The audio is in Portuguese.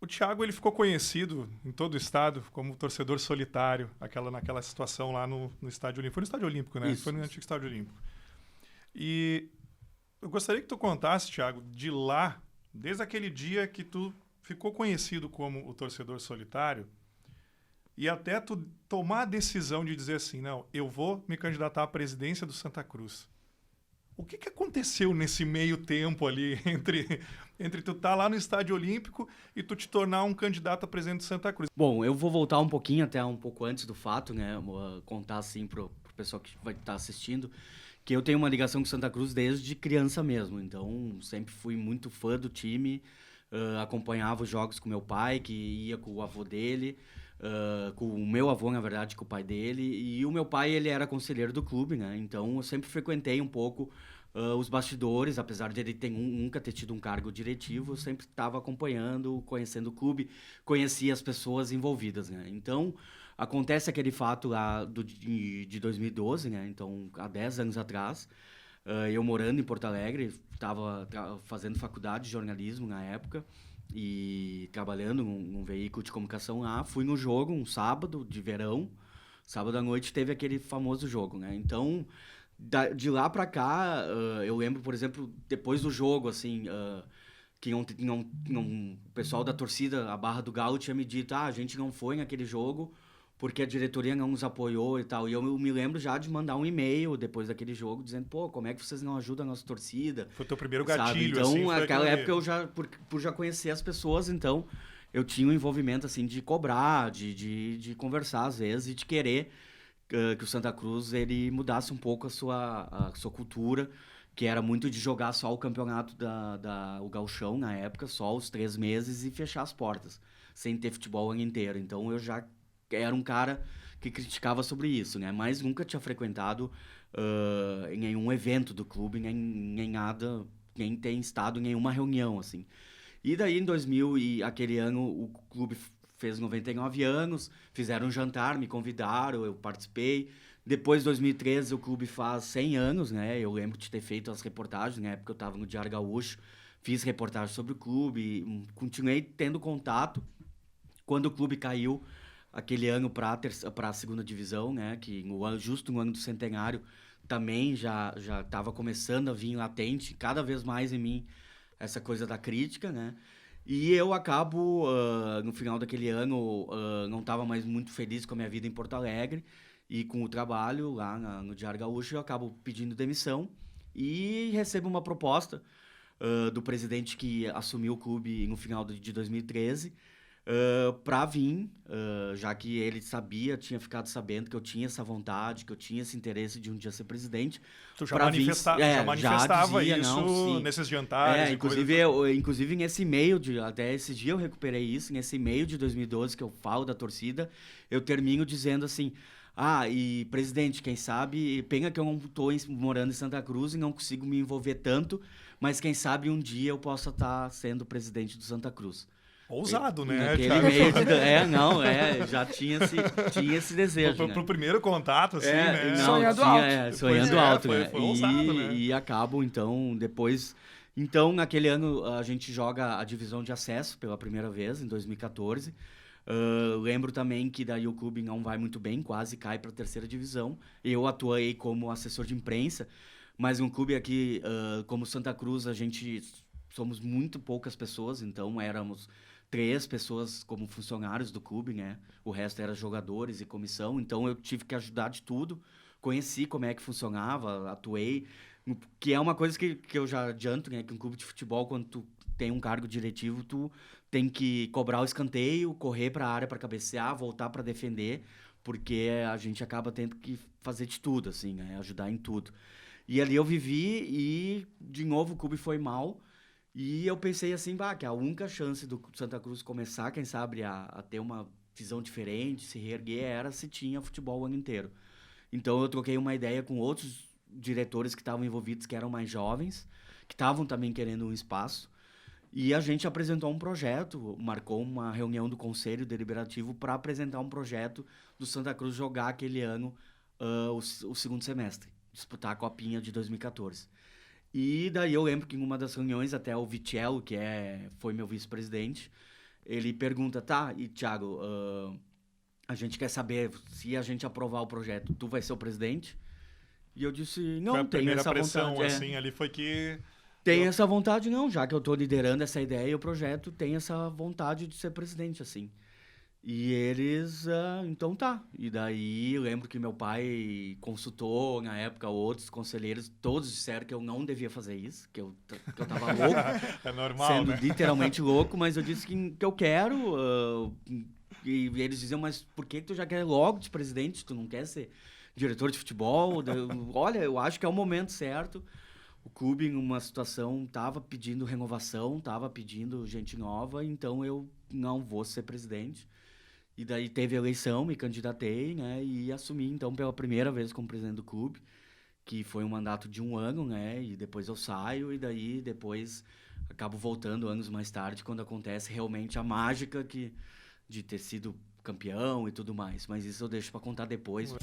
O Thiago ele ficou conhecido em todo o estado como torcedor solitário, naquela situação lá no Estádio Olímpico. Foi no Estádio Olímpico, né? Foi no Isso. antigo Estádio Olímpico. E eu gostaria que tu contasse, Thiago, de lá, desde aquele dia que tu ficou conhecido como o torcedor solitário, e até tu tomar a decisão de dizer assim, não, eu vou me candidatar à presidência do Santa Cruz. O que aconteceu nesse meio tempo ali entre tu estar lá no Estádio Olímpico e tu te tornar um candidato a presidente do Santa Cruz? Bom, eu vou voltar um pouquinho até um pouco antes do fato, né? Vou contar assim pro pessoal que vai estar assistindo, que eu tenho uma ligação com Santa Cruz desde criança mesmo. Então, sempre fui muito fã do time, acompanhava os jogos com meu pai, que ia com o avô dele, com o meu avô, na verdade, com o pai dele. E o meu pai, ele era conselheiro do clube, né? Então, eu sempre frequentei um pouco os bastidores, apesar de ele nunca ter tido um cargo diretivo, eu sempre estava acompanhando, conhecendo o clube, conhecia as pessoas envolvidas, né? Então, acontece aquele fato lá de 2012, né? Então, há 10 anos atrás, eu morando em Porto Alegre, estava fazendo faculdade de jornalismo na época e trabalhando num veículo de comunicação lá. Fui no jogo, um sábado de verão, sábado à noite teve aquele famoso jogo, né? Então, de lá pra cá, eu lembro, por exemplo, depois do jogo, assim, que o pessoal da torcida, a Barra do Galo, tinha me dito, a gente não foi naquele jogo porque a diretoria não nos apoiou e tal. E eu me lembro já de mandar um e-mail depois daquele jogo, dizendo, pô, como é que vocês não ajudam a nossa torcida? Foi teu primeiro Sabe? gatilho, Então, assim, foi naquela aquilo época, ali. eu já, por já conhecer as pessoas, então, eu tinha um envolvimento, assim, de cobrar, de conversar, às vezes, e de querer que o Santa Cruz ele mudasse um pouco a sua cultura, que era muito de jogar só o campeonato o gauchão na época, só os 3 meses e fechar as portas, sem ter futebol o ano inteiro. Então eu já era um cara que criticava sobre isso, né? Mas nunca tinha frequentado em nenhum evento do clube, nem nada, nem tem estado em nenhuma reunião, assim. E daí, em 2000, e aquele ano, o clube fez 99 anos, fizeram um jantar, me convidaram, eu participei. Depois, em 2013, o clube faz 100 anos, né? Eu lembro de ter feito as reportagens, na época eu estava no Diário Gaúcho, fiz reportagem sobre o clube, continuei tendo contato. Quando o clube caiu, aquele ano para a segunda divisão, né? Que justo no ano do centenário, também já estava começando a vir latente, cada vez mais em mim, essa coisa da crítica, né? E eu acabo, no final daquele ano, não estava mais muito feliz com a minha vida em Porto Alegre e com o trabalho lá no Diário Gaúcho, eu acabo pedindo demissão e recebo uma proposta do presidente que assumiu o clube no final de 2013 para vir, já que ele tinha ficado sabendo que eu tinha essa vontade, que eu tinha esse interesse de um dia ser presidente, Tu já, para vir, já manifestava dizia, isso não, sim. nesses jantares e coisas. Inclusive nesse e-mail, até esse dia eu recuperei isso, nesse e-mail de 2012 que eu falo da torcida, eu termino dizendo assim, e presidente, quem sabe, pena que eu não estou morando em Santa Cruz e não consigo me envolver tanto, mas quem sabe um dia eu possa estar sendo presidente do Santa Cruz. Ousado, né, Naquele Thiago? meio já tinha esse desejo, né? Pro primeiro contato, assim, né? Sonhando alto. Sonhando Pois alto, foi, né? foi ousado, né? E acabo, então, depois... Então, naquele ano, a gente joga a divisão de acesso pela primeira vez, em 2014. Lembro também que daí o clube não vai muito bem, quase cai para a terceira divisão. Eu atuei como assessor de imprensa, mas um clube aqui, como Santa Cruz, a gente somos muito poucas pessoas, então éramos 3 pessoas como funcionários do clube, né? O resto era jogadores e comissão, então eu tive que ajudar de tudo. Conheci como é que funcionava, atuei, que é uma coisa que eu já adianto, né? Que um clube de futebol, quando tu tem um cargo diretivo, tu tem que cobrar o escanteio, correr para a área para cabecear, voltar para defender, porque a gente acaba tendo que fazer de tudo, assim, né? Ajudar em tudo. E ali eu vivi e, de novo, o clube foi mal. E eu pensei assim, que a única chance do Santa Cruz começar, quem sabe, a ter uma visão diferente, se reerguer, era se tinha futebol o ano inteiro. Então eu troquei uma ideia com outros diretores que estavam envolvidos, que eram mais jovens, que estavam também querendo um espaço. E a gente apresentou um projeto, marcou uma reunião do Conselho Deliberativo para apresentar um projeto do Santa Cruz jogar aquele ano o segundo semestre, disputar a Copinha de 2014. E daí eu lembro que em uma das reuniões, até o Vitello, foi meu vice-presidente, ele pergunta, tá, e Thiago, a gente quer saber se a gente aprovar o projeto, tu vai ser o presidente? E eu disse, não, Foi a tenho primeira essa pressão, vontade. assim, ali foi que... Tem essa vontade, não, já que eu tô liderando essa ideia e o projeto, tem essa vontade de ser presidente, assim. E eles, então tá. E daí eu lembro que meu pai consultou na época outros conselheiros, todos disseram que eu não devia fazer isso, que eu tava louco, É normal, sendo né? literalmente louco, mas eu disse que eu quero. E eles diziam, mas por que tu já quer logo de presidente? Tu não quer ser diretor de futebol? Olha, eu acho que é o momento certo. O clube, em uma situação, estava pedindo renovação, estava pedindo gente nova, então eu não vou ser presidente. E daí teve a eleição, me candidatei, né? E assumi, então, pela primeira vez como presidente do clube, que foi um mandato de 1 ano, né? E depois eu saio, e daí depois acabo voltando anos mais tarde, quando acontece realmente a mágica de ter sido campeão e tudo mais. Mas isso eu deixo para contar depois.